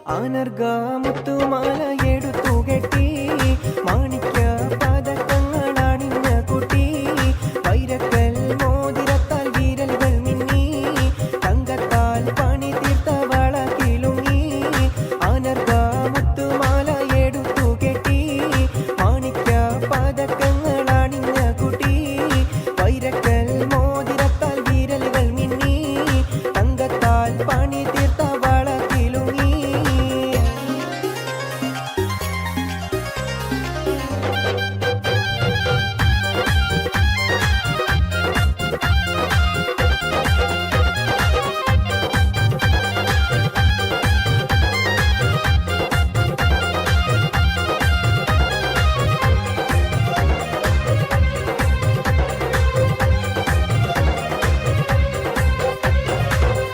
ആനർഗ മുത്തുമാല എടുത്തു കെട്ടി മാണിക്ക പതക്കങ്ങളണിഞ്ഞ കുട്ടി വൈരക്കൽ മോതിരത്താൽ വിരലുകൾ മിന്നി തങ്കത്താൽ പണി തീർത്ത വള കിലുങ്ങി ആനർഗ മുത്തുമാല എടുത്തു കെട്ടി മാണിക്ക പതക്കങ്ങളണിഞ്ഞ കുട്ടി വൈരക്കൽ മോതിരത്താൽ വിരലുകൾ മിന്നി തങ്കത്താൽ പണി തീർത്ത വള കിലുങ്ങി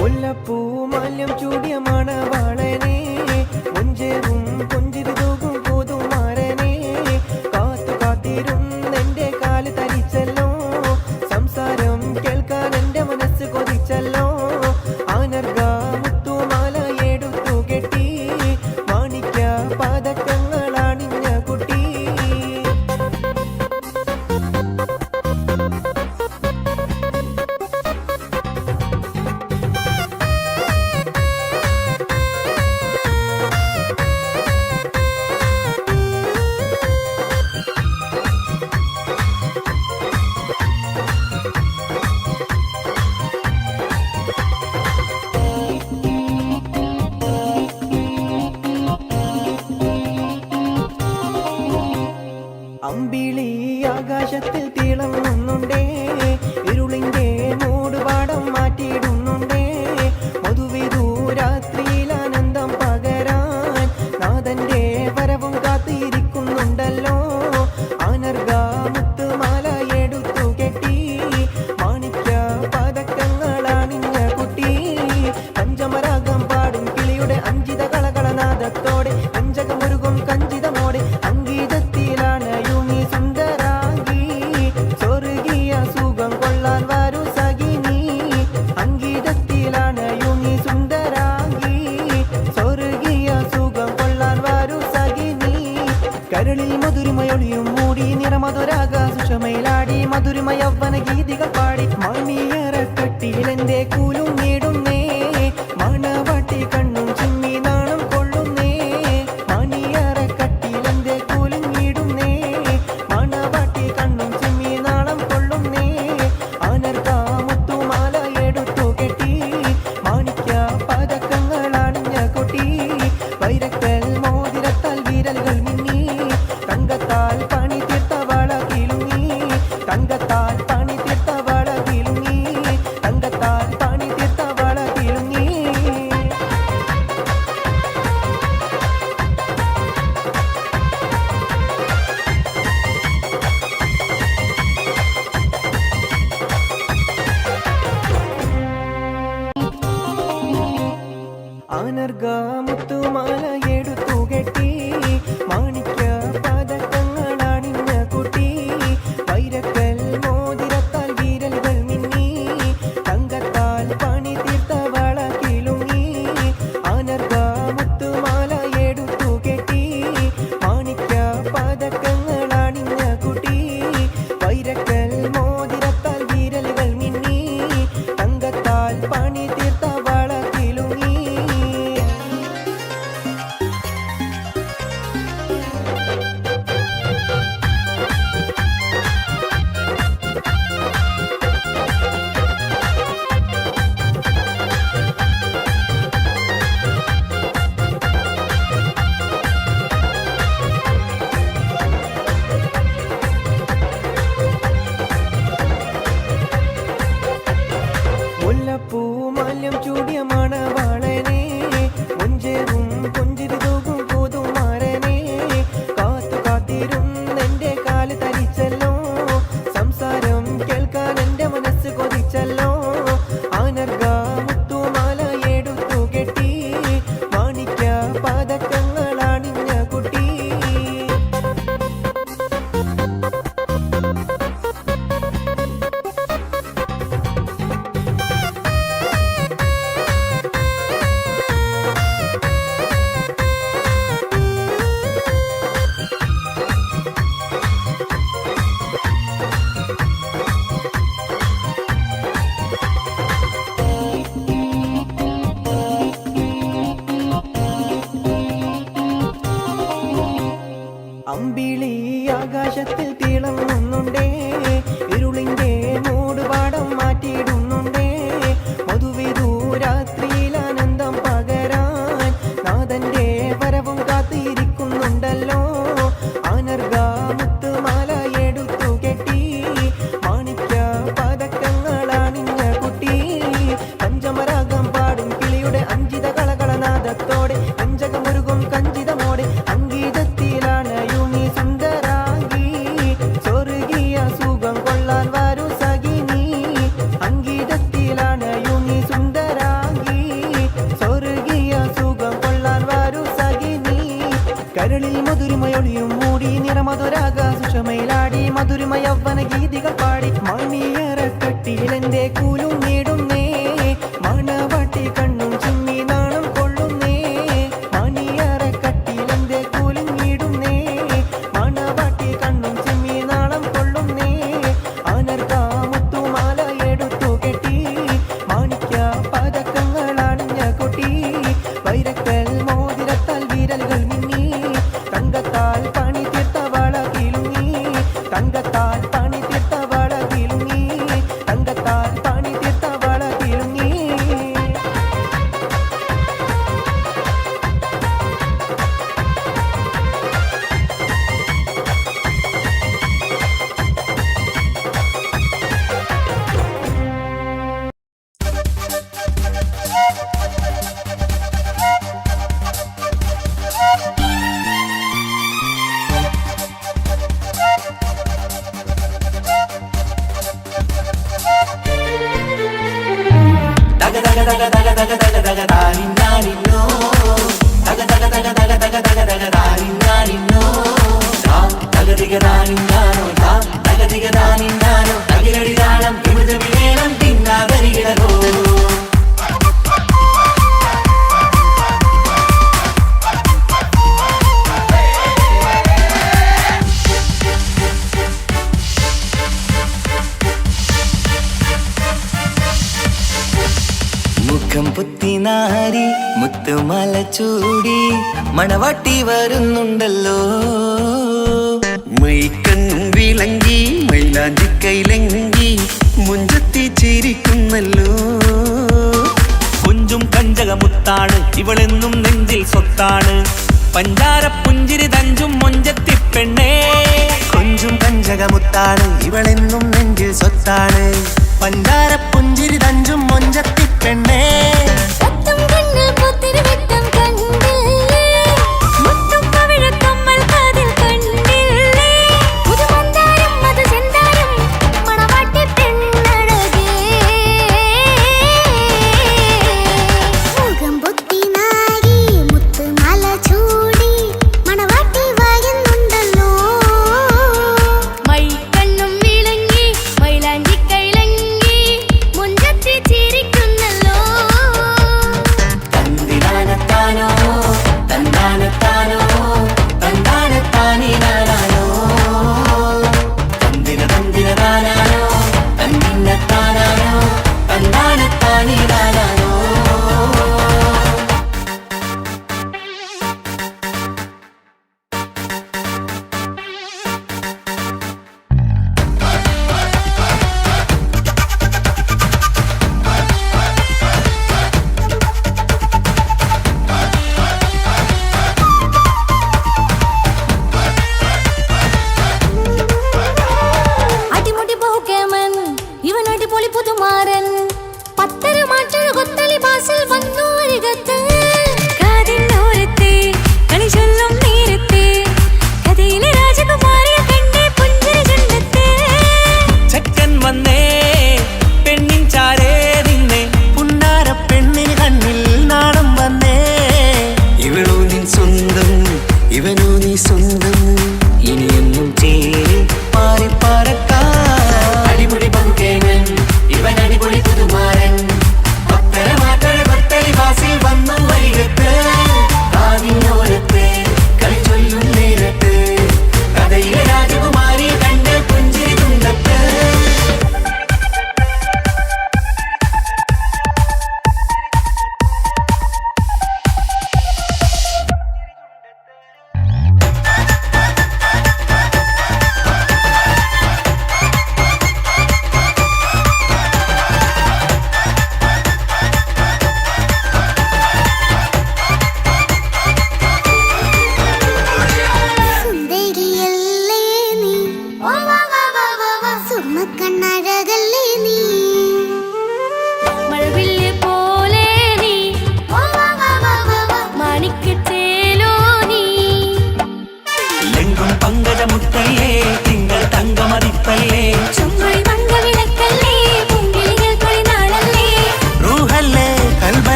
മുല്ലപ്പൂമാല്യം ചൂടിയ മണവാളനെ കൊഞ്ചേറും കൊഞ്ചിരി തൂകും പുതുമാരനെ കാത്തു കാത്തിരുന്നെന്റെ കാല് തരിച്ചല്ലോ സംസാരം കേൾക്കാൻ എന്റെ മനസ്സ് കൊതിച്ചല്ലോ ആനർഗ മുത്തുമാല എടുത്തു കെട്ടി മാണിക്ക പതക്കങ്ങളണിഞ്ഞ കുട്ടി അമ്പിളി ആകാശത്തിൽ തിളങ്ങുന്നുണ്ടേ ഇരുളിന്റെ മൂടുപാടം മാറ്റിയിടുന്നുണ്ടേ മധുവിധു രാത്രിയിൽ ആനന്ദം പകരാൻ നാഥന്റെ വരവും കാത്തിരിക്കുന്നുണ്ടല്ലോ ആനർഗ മുത്തുമാല എടുത്തു കെട്ടി മാണിക്ക പതക്കങ്ങളണിഞ്ഞ കുട്ടി പഞ്ചമരാഗം പാടും കിളിയുടെ അഞ്ചിത കളകളനാദത്തോടെ അഞ്ചകമൊരുകും കഞ്ചിതമോടെ അംഗീതത്തിലാണ് സുന്ദരാംഗി സ്വർഗീയ സുഖം കൊള്ളാൻ വരൂ സഖിനി അംഗീതത്തിലാണ് യുങ്ങി സുന്ദരാംഗി സ്വർഗീയ സുഖം കൊള്ളാൻ വരൂ സഖിനി കരളിൽ മധുരിമയൊളിയും മൂടി നിറമധുരാഗ സുഷമയിലാടി മധുരിമ യൗവന ഗീതികൾ പാടി മണിയറക്കട്ടിയിലെന്റെ കൂലുങ്ങിടുന്നേ മണവാട്ടി കണ്ണും ചിമ്മി നാണം കൊള്ളുന്നേ മണിയറക്കട്ടിയിലെന്റെ കൂലുങ്ങിടുന്നേ മണവാട്ടി കണ്ണും ചിമ്മി നാണം കൊള്ളുന്നേ ആനർഗ മുത്തുമാല എടുത്തു കെട്ടി മാണിക്ക പതക്കങ്ങളണിഞ്ഞ കുട്ടി വൈരക്കൽ മോതിരത്താൽ വിരലുകൾ മിന്നി തങ്കത്താൽ പണി തീർത്ത വള കിലുങ്ങി തങ്കത്താൽ പണി തീർത്ത വള കിലുങ്ങി തങ്കത്താൽ പണി തീർത്ത വള കിലുങ്ങി ആനർഗ മുത്തുമാല എടുത്തു കെട്ടി മാണിക്ക പതക്കങ്ങളണിഞ്ഞ കുട്ടി വൈരക്കൽ മോതിരത്താൽ വിരലുകൾ മിന്നി തങ്കത്താൽ പണി തീർത്ത വള കിലുങ്ങി ആനർഗ മുത്തുമാല എടുത്തു കെട്ടി മാണിക്ക പതക്കങ്ങളണിഞ്ഞ കുട്ടി വൈരക്കൽ മോതിരത്താൽ വിരലുകൾ മിന്നി തങ്കത്താൽ പണി തീർത്ത വള കിലുങ്ങി രഞ്ജിത കളകളനാദത്തോടെ പഞ്ചകമുരുകും കഞ്ചിതമോടെ അങ്കീതത്തിലാണ് യുണി സുന്ദരാംഗി സ്വർഗീയ സുഖം കൊള്ളാൻ വരൂ സഖിനി അങ്കീതത്തിലാണ് യുണി സുന്ദരാംഗി സ്വർഗീയ സുഖം കൊള്ളാൻ വരൂ സഖിനി കരളിൽ മധുരിമയൊളിയും മൂടി നിറമധുരാഗ സുഷമയിലാടി മധുരിമ യൗവന ഗീതികൾ പാടി മണിയറക്കട്ടിലെന്റെ കൂലും നേടുന്നേ മണവാട്ടി കണ്ണും ചിമ്മി നാണം കൊള്ളുന്നേ മണിയറക്കട്ടിലെന്റെ കൂലും നേടുന്നേ മണവാട്ടി കണ്ണും ചിമ്മി നാണം കൊള്ളുന്നേ അനർഗാമുത്തുമാല എടുത്തു കെട്ടി മാണിക്യ പതക്കങ്ങൾ അണിഞ്ഞ കൊട്ടി വൈരക്കൽ മോതിരത്താൽ വിരലുകൾ മിന്നി തങ്കത്താൽ പണി തീർത്ത വള കിലുങ്ങി തങ്കത്താൽ പണി തീർത്ത വള കിലുങ്ങി തങ്കത്താൽ പണി തീർത്ത വള കിലുങ്ങി മുഖം പുത്തിനാരി മുത്തുമല ചൂടി മണവാട്ടി വരുന്നുണ്ടല്ലോ മൈക്കണ്ണും വിളങ്ങി മൈലാഞ്ചി കൈലങ്കി മുഞ്ചത്തി ചിരിക്കുന്നല്ലോ കുഞ്ചും കഞ്ചകമുത്താണ് ഇവളെന്നും നെഞ്ചിൽ സ്വത്താണ് പഞ്ചാര പുഞ്ചിരി തഞ്ചും മൊഞ്ചത്തി പെണ്ണേ കൊഞ്ചും കഞ്ചകമുത്താണ് ഇവളെന്നും നെഞ്ചിൽ സ്വത്താണ് പഞ്ചാര പുഞ്ചിരി തഞ്ചും മൊഞ്ചത്തി പെണ്ണേ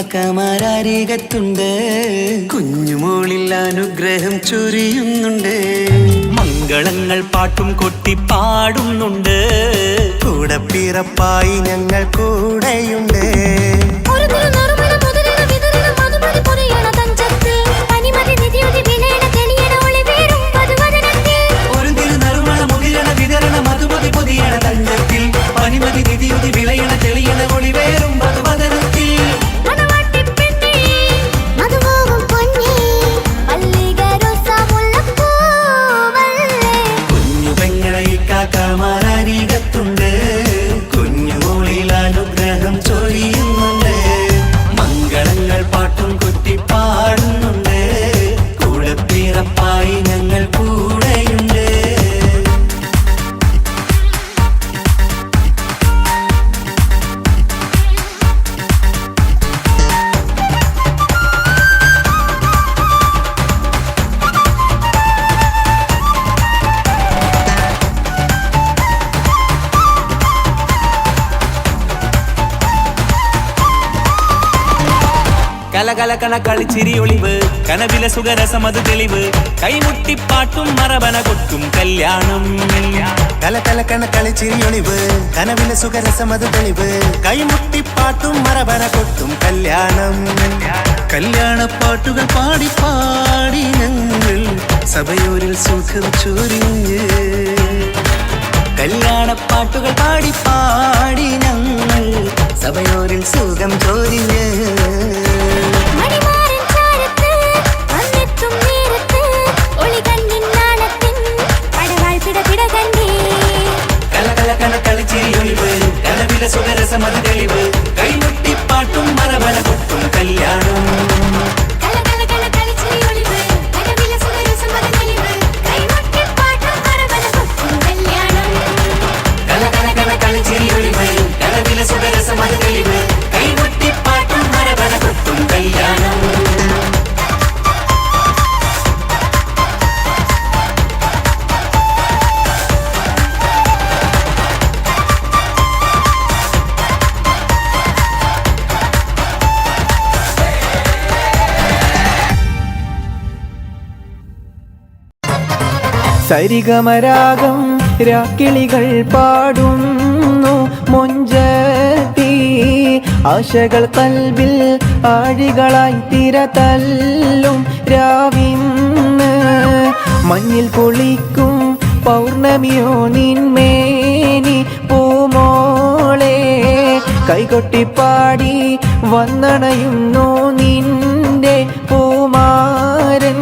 ഇക്കാക്കമാരരികത്തുണ്ട് കുഞ്ഞുമോളിൽ അനുഗ്രഹം ചൊരിയുന്നുണ്ട് മംഗളങ്ങൾ പാട്ടും കൊട്ടി പാടുന്നുണ്ട് കൂടെ പിറപ്പായി ഞങ്ങൾ കൂടെയുണ്ട് ഒരു തിരുനറുമണ മുതിരണ വിതരണ മധുമതി പൊതിയണ തഞ്ചത്തിൽ പനിമതി നിധിയുതി വിളയണ തെളിയണ ഒളിവേറും മധുവദനത്തിൽ കുഞ്ഞു പെങ്ങളെ ഇക്കാക്കമാരരികത്തുണ്ട് കുഞ്ഞുമോളിൽ അനുഗ്രഹം ചൊരിയുന്നുണ്ട് മംഗളങ്ങൾ പാട്ടും കൊട്ടി പാടുന്നുണ്ട് കൂടെ പിറപ്പായി ഞങ്ങൾ കൂടെയുണ്ട് കലകലകണ കളിച്ചിരി ഒളിവ് കനവില സുഖരസമത് തെളിവ് കൈമുട്ടിപ്പാട്ടും മറവന കൊട്ടും കല്യാണം കലകലക്കണ കളിച്ചിരിയൊളിവ് കനവിലെ സുഖരസമത് തെളിവ് കൈമുട്ടിപ്പാട്ടും മറവന കൊട്ടും കല്യാണം കല്യാണപ്പാട്ടുകൾ പാടി പാടി ഞങ്ങൾ സഭയൂരിൽ സുഖം ചൊരിഞ്ഞ് കല്യാണപ്പാട്ടുകൾ പാടി പാടി ഞങ്ങൾ സഭയോരിൽ സുഖം ചൊരിഞ്ഞ് കലകലകണ കളിച്ചിരിയൊളിവ് കനവില സുഖരസമത് തെളിവ് കൈമുട്ടിപ്പാട്ടും മറവന കൊട്ടും കല്യാണം കലകലകണ കളിച്ചിരിയൊളിവ് കനവില സുഖരസമത് തെളിവ് കൈമുട്ടിപ്പാട്ടും മറവന കൊട്ടും കല്യാണം സരിഗമരാഗം രാക്കിളികൾ പാടുന്നു മൊഞ്ചത്തി ആശകൾ കൽവിൽ ആഴികളായി തിരതല്ലും രാവിന്ന് മഞ്ഞിൽ പൊളിക്കും പൗർണമിയോ നിന്മേനി പൂമോളെ കൈകൊട്ടിപ്പാടി വന്നണയുന്നു നിന്റെ പൂമാരൻ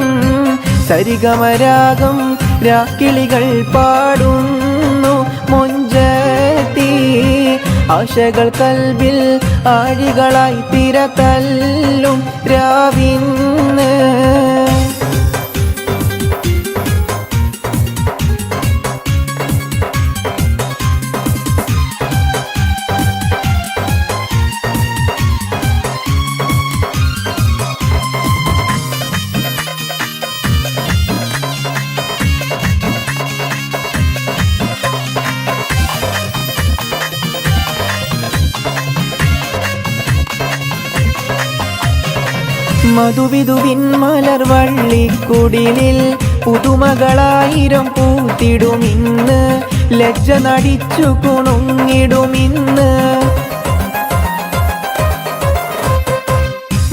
സരിഗമരാഗം രാക്കിളികൾ പാടുന്നു മൊഞ്ചത്തി ആശകൾ കൽവിൽ ആഴികളായി തിരതല്ലും രാവിന്ന് മധുവിധുവിൻ മലർ വള്ളിക്കുടിലിൽ പുതുമകളായിരം പൂത്തിടുമിന്ന് ലജ്ജ നടിച്ചു കുണുങ്ങിടുമിന്ന്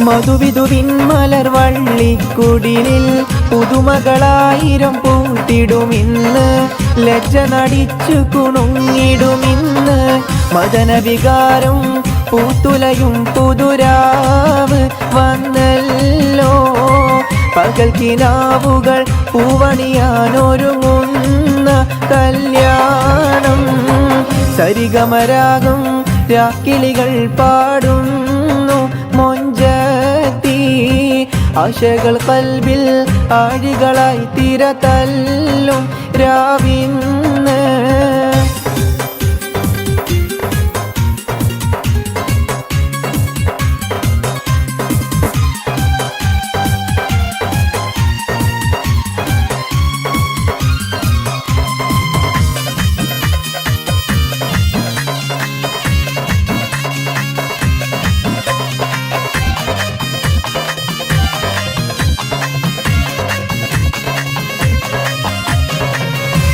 മധുവിധുവിൻ മലർ വള്ളിക്കുടിലിൽ പുതുമകളായിരം പൂത്തിടുമിന്ന് ലജ്ജ നടിച്ചു കുണുങ്ങിടുമിന്ന് മദനവികാരം പൂത്തുലയും പുതുരാവ് വന്നല്ലോ പകൽ കിനാവുകൾ പൂവണിയാനൊരുങ്ങുന്ന കല്യാണം സരിഗമരാഗം രാക്കിളികൾ പാടുന്നു മൊഞ്ചത്തി ആശകൾ കൽവിൽ ആഴികളായി തിരതല്ലും രാവിന്ന്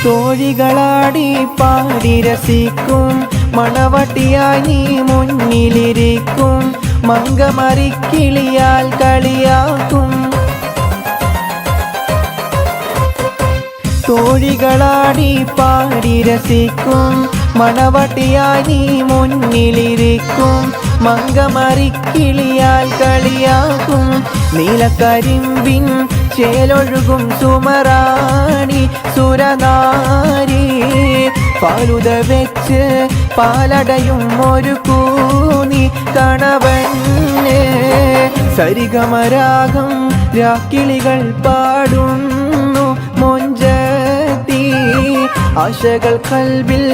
തോഴികളാടി പാടി രസിക്കും മണവട്ടിയായി നീ മുന്നിലിരിക്കും മങ്കമറിക്കിളിയാൽ കളിയാക്കും തോഴികളാടി പാടി രസിക്കും മണവട്ടിയായി നീ മുന്നിലിരിക്കും മങ്കമറിക്കിളിയാൽ കളിയാക്കും നീലക്കരിമ്പിൻ ചേലൊഴുകും സുമറാണി സുരനാരി പാലുത വെച്ച് പാലടയും ഒരു കൂനി കണവന് സരിഗമരാഗം രാക്കിളികൾ പാടുന്നു മൊഞ്ചത്തി ആശകൾ കൽവിൽ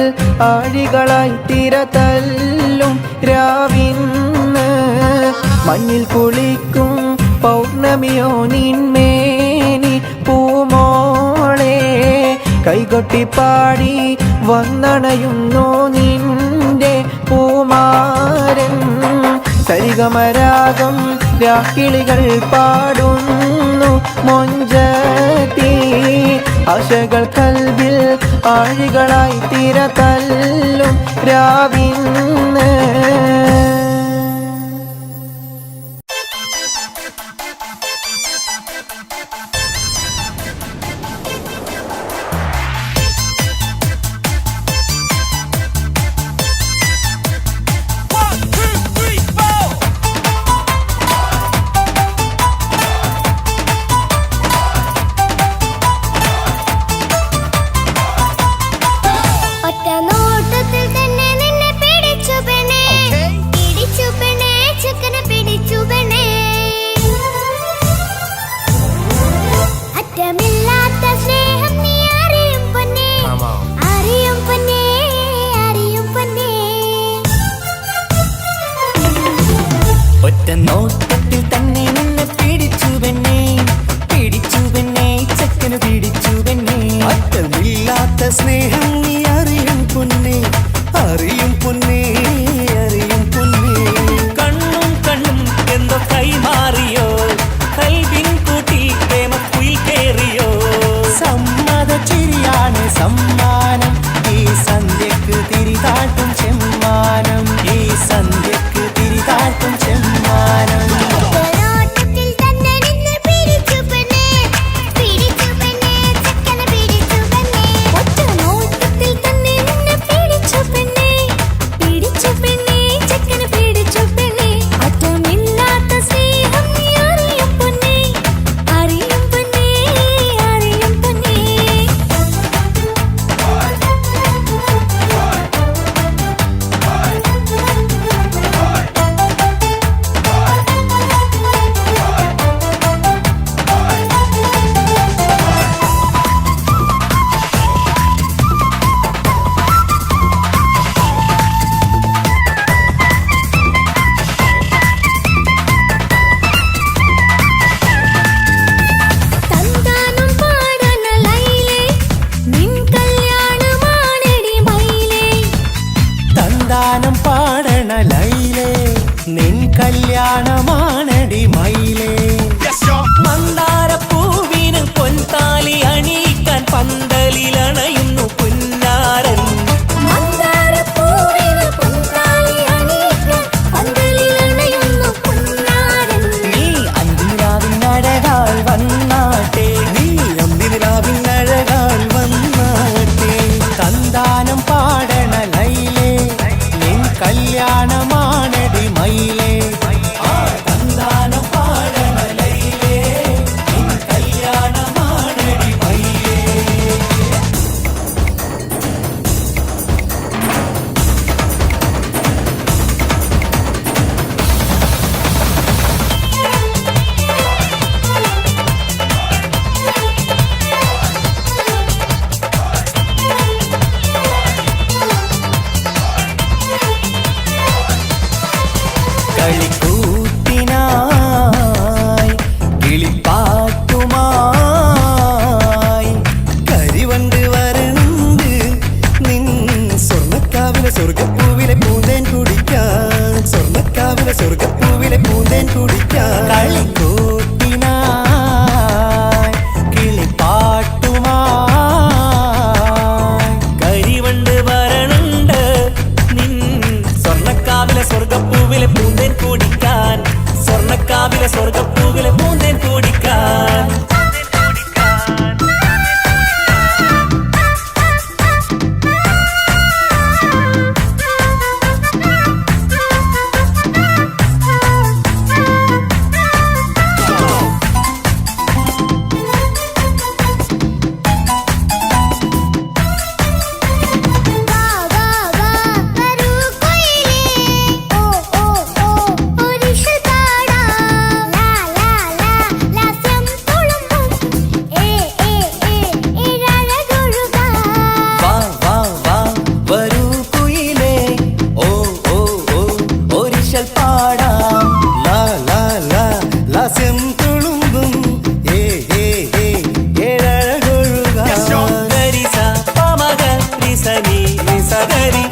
ആഴികളായി തിരതല്ലും രാവിന്ന് മഞ്ഞിൽ കുളിക്കും പൗർണമിയോ നിന്മേനി പൂമോളെ കൈകൊട്ടി പാടി വന്നണയുന്നു നിന്റെ പൂമാരൻ സരിഗമരാഗം രാക്കിളികൾ പാടുന്നു മൊഞ്ചത്തി ആശകൾ കൽവിൽ ആഴികളായി തിരതല്ലും രാവിന്ന് നോട്ടത്തിൽ തന്നെ നിന്നെ പിടിച്ചു പെണ്ണേ ചക്കന് പിടിച്ചു പെണ്ണേ അറ്റമില്ലാത്ത സ്നേഹം നീ അറിയും പൊന്നേ അറിയും പൊന്നേ അറിയും പൊന്നേ കണ്ണും എന്തോ കൈമാറിയോ കൽവിൻ കൂട്ടി പ്രേമക്കുയിൽ കേറിയോ സമ്മത ചിരിയാണ് സമ്മാനം ഈ സന്ധ്യക്ക് തിരിതാട്ടും ചെമ്മാനം ഈ സന്ധ്യക്ക് തിരിതാട്ടും ചെമ്മാനം പാടണ ലൈലേ നിൻ കല്യാണമാണടി മയിലേ മന്ദാരപ്പൂവിന് പൊൻതാലി അണിയിക്കാൻ പന്തലിലണയുന്നു പുന്നാരൻ നീ അന്തിരാവിനഴകാൽ വന്നാട്ടെ നീ അന്തിരാവിനഴകാൽ വന്നാട്ടെ തന്താനം പാടണ ലൈലേ നിൻ കല്യാണമാണടി മയിലേ തന്താനം പാടണ ലൈലേ നിൻ കല്യാണമാണടി മയിലേ കളിക്കൂത്തിനായി കിളിപ്പാട്ടുമായി കരിവണ്ട് വരണ്ട് നിൻ സ്വർണ്ണക്കാവിലെ സ്വർഗപ്പൂവിലെ പൂന്തേൻ കുടിക്കാൻ സ്വർണ്ണക്കാവിലെ സ്വർഗപ്പൂവിലെ പൂന്തേൻ കുടിക്കാൻ കളിക്കൂത്തിനായി കിളിപ്പാട്ടുമായി സ്വർഗപ്പൂവിലെ പൂന്തേൻ കുടിക്കാൻ.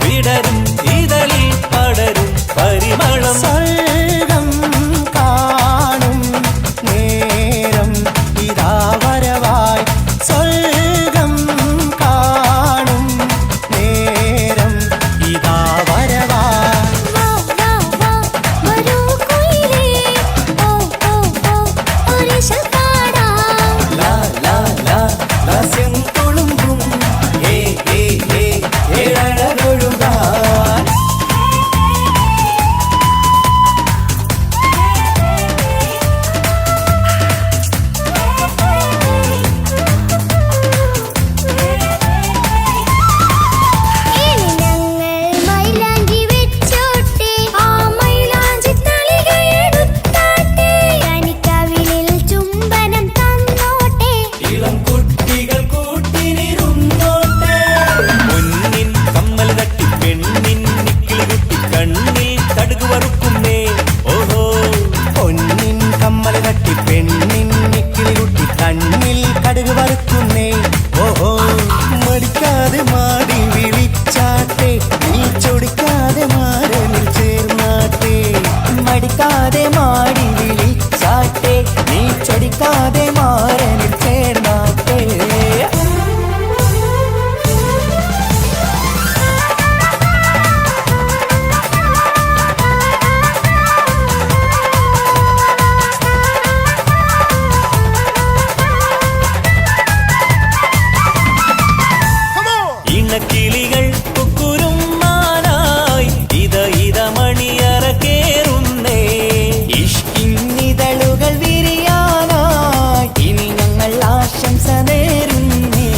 വിടരും ഇതളിൽ പടരും പരിമളം. സ്വർഗം കാണും നേരം ഇതാ വരവായി. സ്വർഗം കാണും നേരം ഇതാ വരവായി. ലാസ്യം തുളുമ്പും ഏഴഴകൊഴുകാൻ. കണ്ണിൽ കടുക് വറുക്കുന്നേ. ഓഹോ മടിക്കാതെ മാടി വിളിച്ചാട്ടെ, നീ ചൊടിക്കാതെ മാറനിൽ ചേർന്നാട്ടെ. മടിക്കാതെ മാടി വിളിച്ചാട്ടെ, നീ ചൊടിക്കാതെ മാറനിൽ ചേർന്നാട്ടെ. കിളികൾ കുക്കുരും മാനായി ഇത മണിയറ കേറുന്നേ. ഇഷ്കിന്നിതളുകൾ വിരിയാനായി ഇനി ഞങ്ങൾ ആശംസ നേരുന്നേ.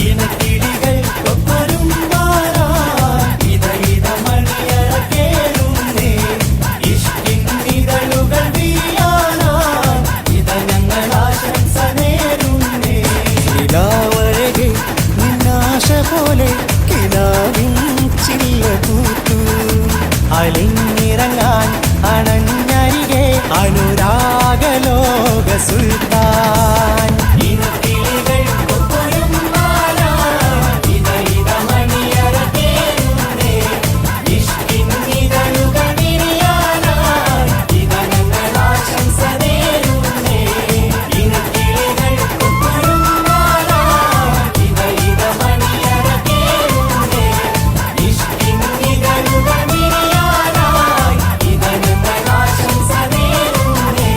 ഇനക്കിളികൾ കൊപ്പരും മാറായി ഇത മണിയറ കേറുന്നേ. ഇഷ്കിന്നിതളുകൾ വിരിയാനായി ഇത ഞങ്ങൾ ആശംസ നേരുന്നേ. നിലാവഴകെ നിന്നാശ പോലെ കിനാവിൻ ചില്ല കൂത്തു അലിഞ്ഞിറങ്ങാൻ അണഞ്ഞരികെ അനുരാഗലോക സുൽത്താൻ. ഇനക്കിളികൾ കൊപ്പരും മാറായി ഇത മണിയറ കേറുന്നേ. ഇഷ്കിന്നിതളുകൾ വിരിയാനായി ഇത ഞങ്ങൾ ആശംസ നേരുന്നേ. ഇനക്കിളികൾ കൊപ്പരും മാറായി ഇത മണിയറ കേറുന്നേ. ഇഷ്കിന്നിതളുകൾ വിരിയാനായി ഇത ഞങ്ങൾ ആശംസ നേരുന്നേ.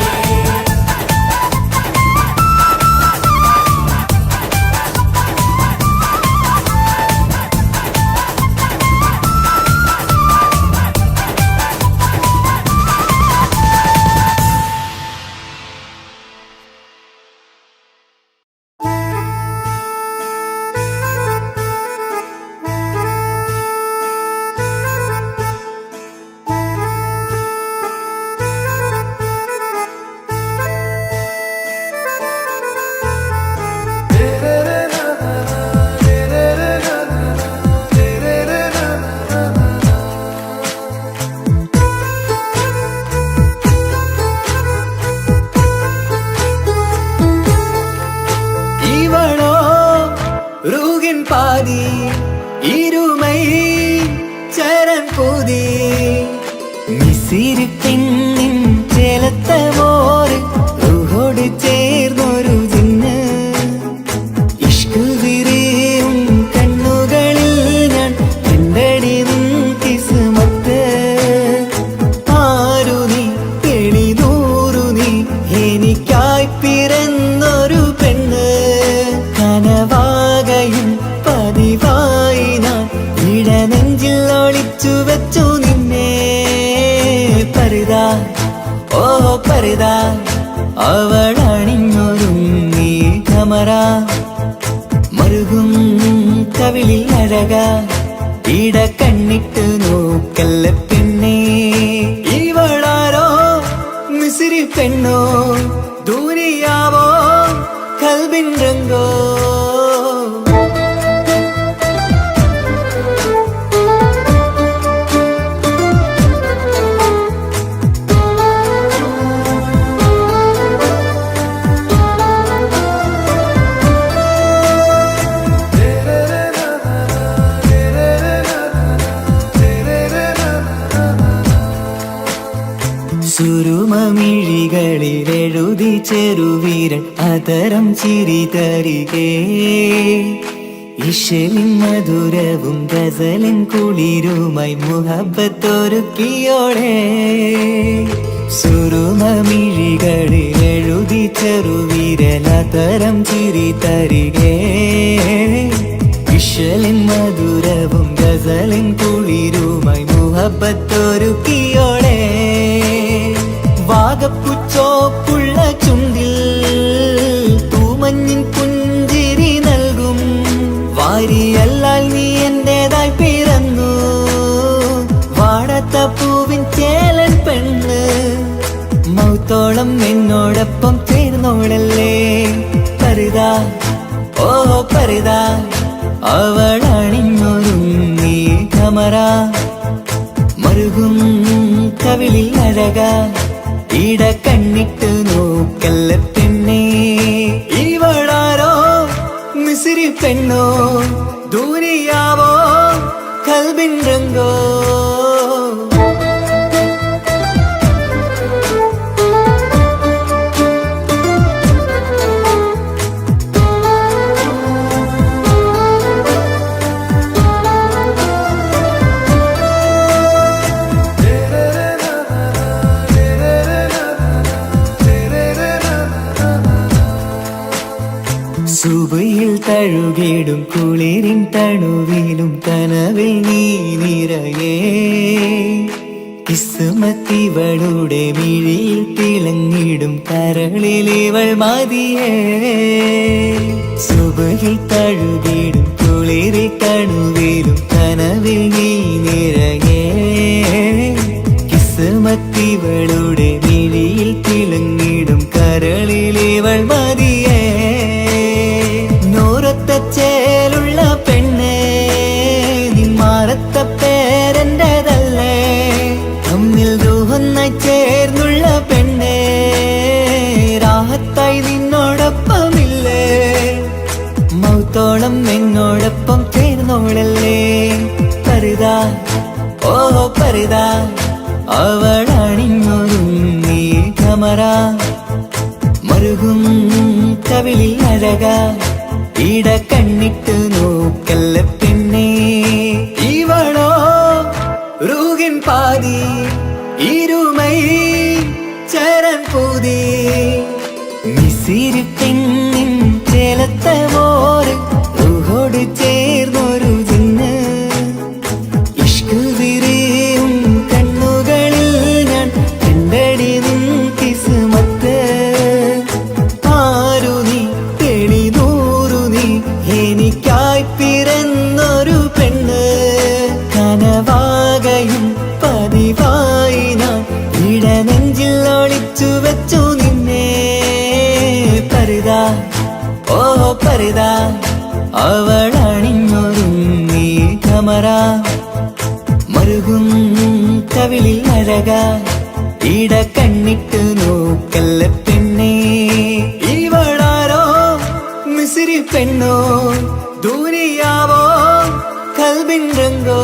പരിതാ അവളണിഞ്ഞൊരുങ്ങി കമറ മറുകും കവിളിൽ അഴക ഇട കണ്ണിട്ട് നോക്കല്ല പെണ്ണേ ഇവളാരോ മിസിരി പെണ്ണോ ദൂരിയാവോ കൽബിൻ രംഗോ സുരുമമിഴികളിലെഴുതി ചെറുവീരൻ അതരം ചിരി തരികേ ഇശലിൻ മധുരവും ഗസലിൻ കുളിരുമായി മുഹബത്തൊരുക്കിയോടെ സുരുമമിഴികളിലെഴുതി ചെറുവീരൻ അതരം ചിരി തരികേ ഇശലിൻ മധുരവും ഗസലിൻ കുളിരുമായി മുഹബത്തൊരുക്കിയോടെ വാഗപ്പുച്ചോപ്പുള്ള ചുണ്ടിൽ തൂമഞ്ഞിൻ പുഞ്ചിരി നൽകും വാരിയല്ലാൽ നീ എന്റേതായി പിറന്നു വാടത്ത പൂവിൻ ചേലൻ പെണ്ണ് മൗത്തോളം എന്നോടൊപ്പം ചേർന്നോളല്ലേ പരിതാ ഓ പരിതാ അവളണിഞ്ഞൊരുങ്ങി കമറ മറുകും കവിളിൽ അഴക ഇട കണ്ണിട്ട് നോക്കല്ല പെണ്ണേ ഇവളാരോ മിസിരി പെണ്ണോ ദൂരിയാവോ കൽബിൻ രംഗോ സുബയിൽ തഴുകിടും കുളിരിൻ തണുവിലും കനവിൽ നീ നിറയേ കിസ്മത്തിവളുടെ മിഴിയിൽ തിളങ്ങിടും കരളിലിവൾ മതിയേ സുബയിൽ തഴുകിടും കുളിരിൻ തണുവിലും കനവിൽ നീ നിറയേ കിസ്മത്തിവളുടെ മിഴിയിൽ തിളങ്ങിടും കരളിലിവൾ മതിയേ ചേലുള്ള പെണ്ണേ നിന്മാറത്ത പേരെന്റേതല്ലേ തമ്മിൽ ദൂഹൊന്നായി ചേർന്നുള്ള പെണ്ണേ രാഹത്തായി നിന്നോടൊപ്പമില്ലേ മൗത്തോളം എന്നോടൊപ്പം ചേർന്നോളല്ലേ പരിതാ ഓ പരിതാ അവളണിഞ്ഞൊരുങ്ങി കമറ മറുകും കവിളിൽ അഴക ഇട കണ്ണിട്ട് നോക്കല്ല പെണ്ണേ ഇവളോ റൂഹിൻ പാതി ഇരുമൈ ചരൻ പൂതി മിസിരി പെണ്ണിൻ ചേലത്ത മോര് റൂഹോട് ചേർന്നൊരു ജിന്ന് ഇഷ്ക് വിരിയും കണ്ണുകളിൽ ഞാൻ കണ്ടടി നിൻ കിസ്മത്ത് ആരു നീ എനിക്കായി പിറന്നൊരു പെണ്ണ് കനവാകയും പതിവായി ഞാൻ ഇടനെഞ്ചിൽ ഒളിച്ചു വെച്ചു നിന്നെ പരിതാ ഓ പരിതാ അവളണിഞ്ഞൊരുങ്ങി കമറ മറുകും കവിളിൽ അഴക ഇട കണ്ണിട്ട് നോക്കല്ല പെണ്ണേ ഇവളാരോ മിസിരി പെണ്ണോ ദൂരിയാവോ കൽബിൻ രംഗോ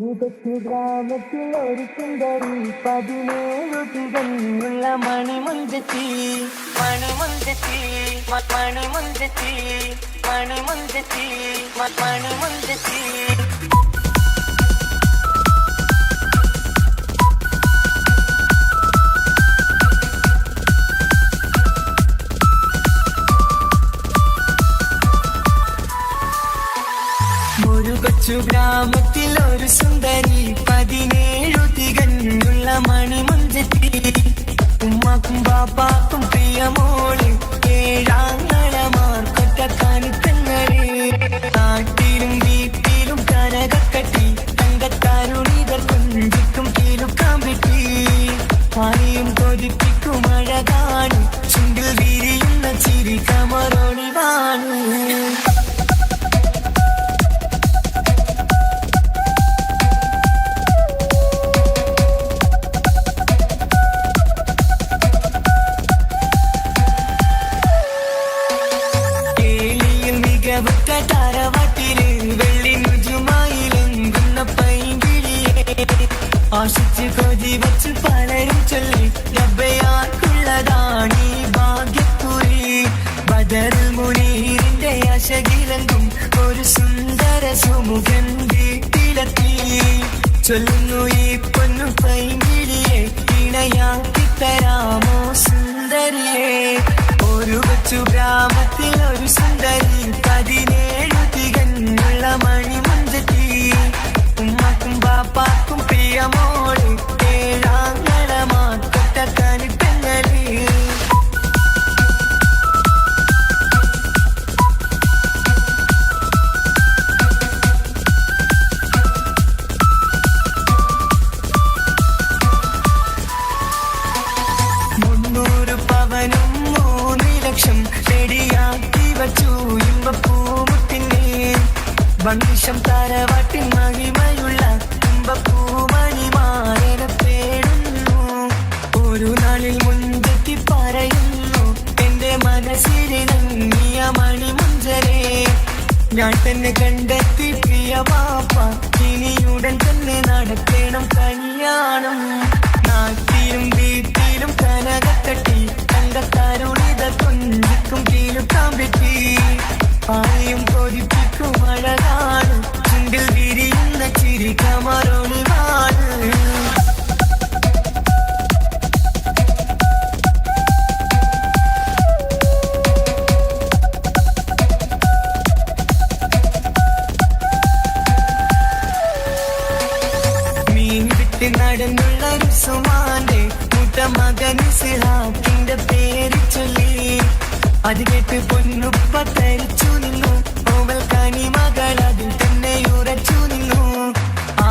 ഒരു കൊച്ചു ഗ്രാമത്തിൽ ഒരു സുന്ദരി 17 തികഞ്ഞുള്ള മണിമുഞ്ചത്തി മണിമുഞ്ചത്തി മണിമുഞ്ചത്തി മണിമുഞ്ചത്തി മണിമുഞ്ചത്തി ഒരു കൊച്ചു ഗ്രാമത്തിൽ ഒരു സുന്ദരി 17 തികഞ്ഞുള്ള മണിമുഞ്ചത്തി ഉമ്മാക്കും ബാപ്പാക്കും പ്രിയമോള് ഏഴാങ്ങളമാർക്കൊറ്റക്കാനിത്തങ്ങള് നാട്ടിലും വീട്ടിലും കനകക്കട്ടി തങ്കത്താരുണിതർ കുഞ്ചിക്കും കീലുക്കാൻ പറ്റി ആരെയും കൊതിപ്പിക്കും അഴകാണ് ചുണ്ടിൽ വിരിയുന്ന ചിരി കമറൊളിവാണ് തറവാട്ടില് വെള്ളി നുജുമായിലെങ്കുന്ന പൈങ്കിളിയെ ആശിച്ച് കൊതി വച്ച് പലരും ചൊല്ലി റബ്ബയാർക്കുള്ളതാണീ ഭാഗ്യക്കുറി ബദറുൽ മുനീറിന്റെ അശകിലെങ്കും ഒരു സുന്ദര സുമുഖൻ വീട്ടിലെത്തി ചൊല്ലുന്നു ഈ പൊന്നു പൈങ്കിളിയെ ഇണയാക്കി തരാമോ സുന്ദരിയെ ഒരു കൊച്ചു ഗ്രാമത്തിൽ ഒരു സുന്ദരി 17 തികഞ്ഞുള്ള മണിമുഞ്ചത്തി ഉമ്മാക്കും ബാപ്പാക്കും പ്രിയമോള് ഏഴാങ്ങളമാർക്കൊറ്റക്കാനിത്തങ്ങള് പവനും 3 ലക്ഷം റെഡിയാക്കി വച്ചു ഇമ്പപ്പൂമുട്ടിന്റെ വന്നിഷം തറവാട്ടിൻ മഹിമയുള്ള ഇമ്പപ്പൂമണിമാരനെ പേടുന്നു ഒരു നാളിൽ മുൻപെത്തി പറയുന്നു എന്റെ മനസ്സിലിണങ്ങിയ മണിമുഞ്ചരെ ഞാൻ തന്നെ കണ്ടെത്തി പ്രിയ പാപ്പ ഇനിയുടൻ തന്നെ നടക്കണം കല്യാണം നാട്ടിലും വീട്ടിലും കനകക്കട്ടി തങ്കത്താരുണിത കുഞ്ചിക്കും കീലുക്കാൻ പറ്റി ആരെയും കൊതിപ്പിക്കും അഴകാണ് ചുണ്ടിൽ വിരിയുന്ന ചിരി കമറൊളിവാണ് നടന്നുള്ള റുസുമാന്റെ മുട്ട മകൻ സിഹാക്കിന്റെ പേര് ചൊല്ലി അത് കേട്ട് പൊന്നുപ്പ തരിച്ചു നിന്നു ഓവൽ കനി മകൾ അതിൽ തന്നെ ഉറച്ചു നിന്നു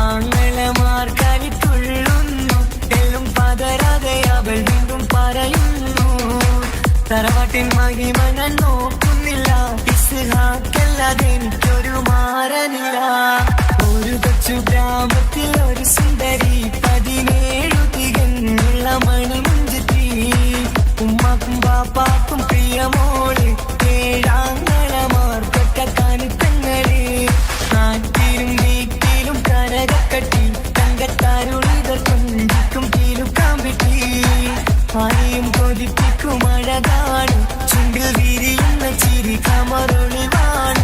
ആങ്ങളമാർ കലി തുള്ളുന്നു എല്ലും പതരാതെ അവൾ വീണ്ടും പറയുന്നു തറവാട്ടിൻ മഹിമ ഞാൻ നോക്കുന്നില്ല ഇസ്ഹാക്കല്ലാതെ എനിക്കൊരു മാറനില്ല ഒരു കൊച്ചു ഗ്രാമത്തിൽ ഒരു സുന്ദരി 17 തികഞ്ഞുള്ള മണിമുഞ്ചത്തി ഉമ്മാക്കും ബാപ്പാക്കും പ്രിയമോള് ഏഴാങ്ങളമാർക്കൊറ്റക്കാനിത്തങ്ങള് നാട്ടിലും വീട്ടിലും കനകക്കട്ടി തങ്കത്താരുളിതർ കുഞ്ചിക്കും കീലുക്കാൻ പറ്റി ആരെയും കൊതിപ്പിക്കും അഴകാണ് ചുണ്ടിൽ വിരിയുന്ന ചിരി കമറൊളിവാണ്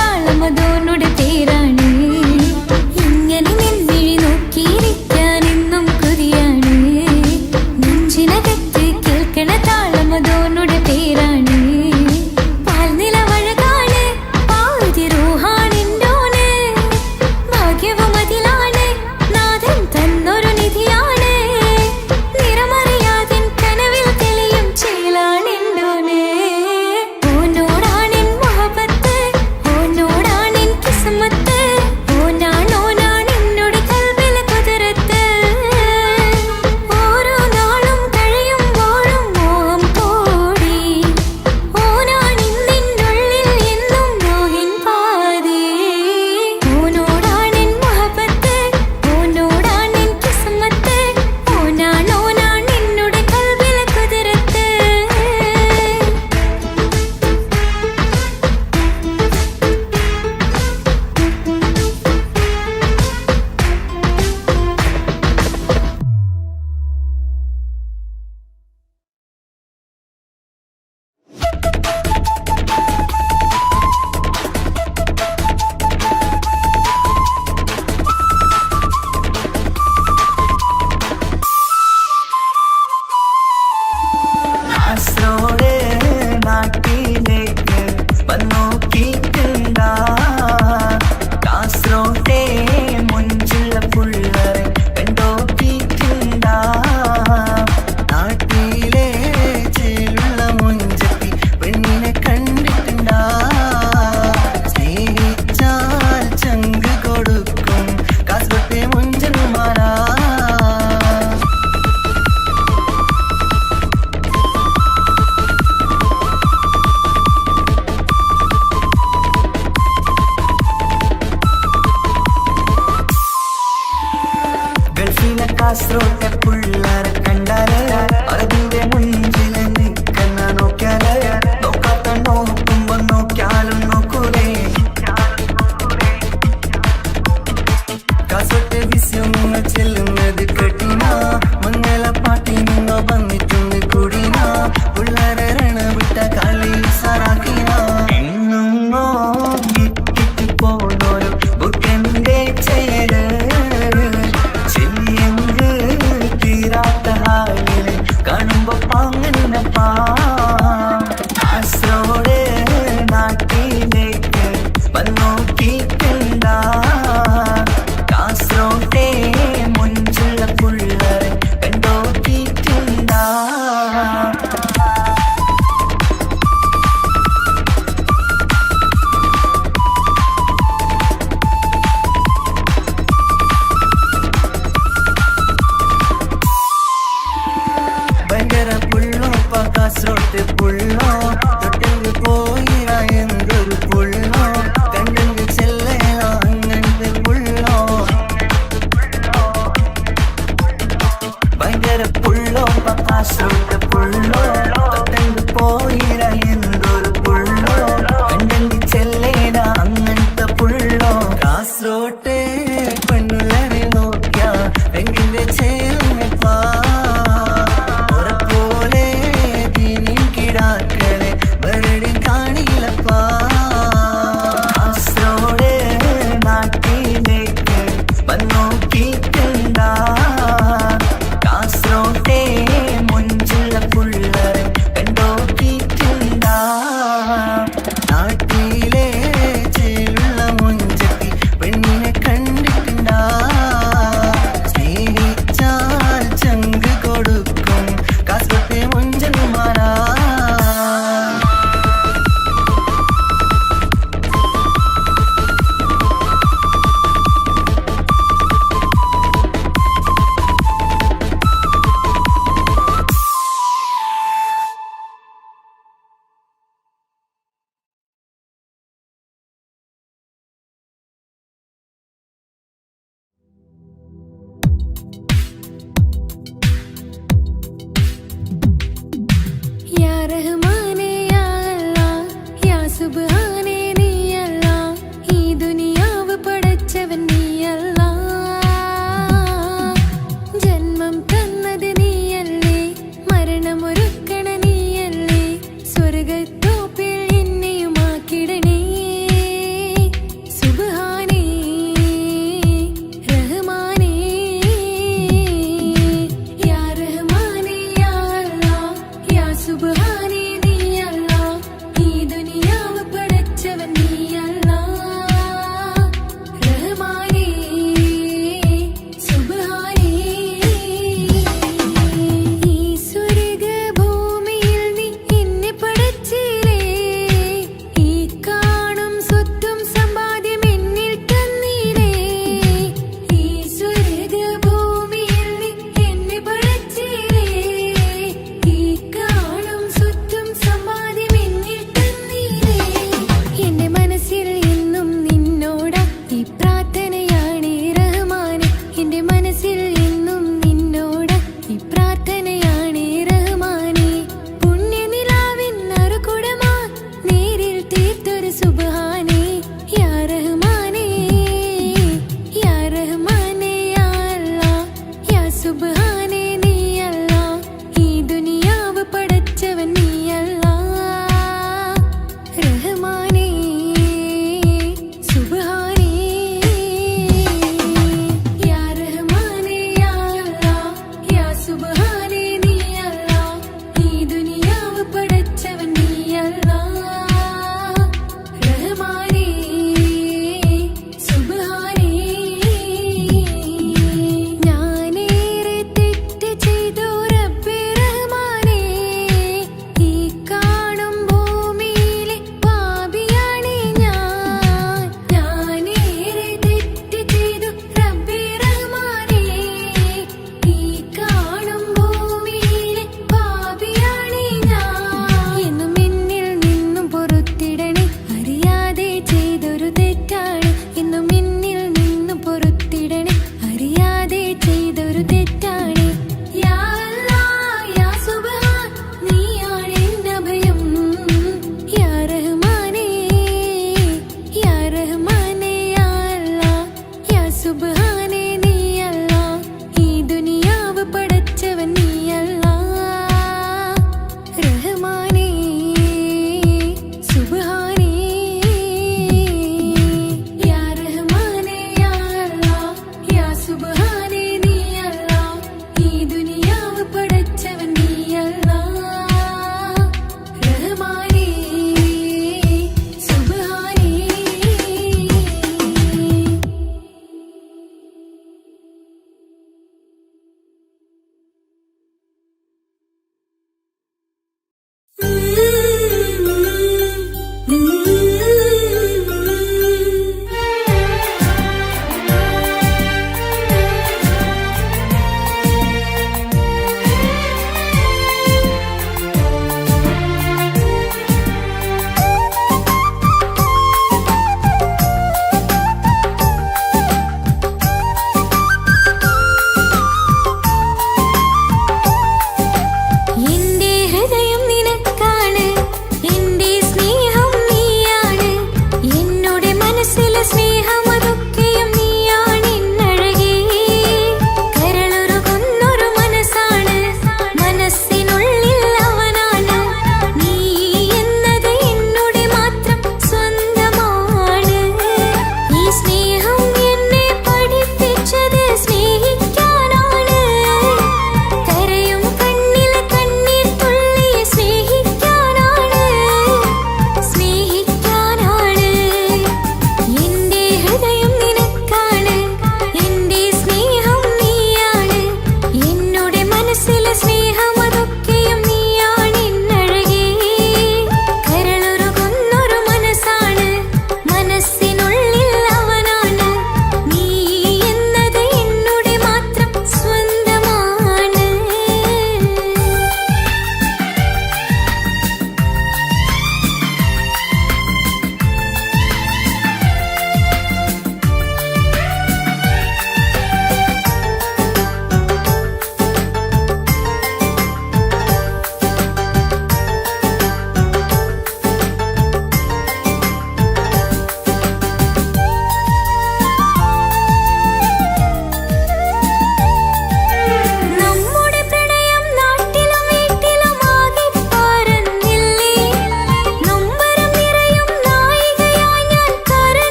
താളം അതോനുടെ പേരാണ് ഇങ്ങനെ നിൻവിഴി നോക്കിയിരിക്കാൻ എന്നും കൊതിയാണ് നെഞ്ചിനകത്ത് കേൾക്കണ താളം അതോനുടെ പേരാണ് പാൽനിലവഴകാണ് പാതി റൂഹാണെന്തോന് ഭാഗ്യവും അതിലാണ് നാഥൻ തന്നൊരു നിധിയാണ് നിറമറിയാതിൻ കനവിൽ തെളിയും ചേലാണെന്തോന് ഓനോടാണെൻ മുഹബത്ത് ഓനോടാണെൻ കിസ്മത്ത്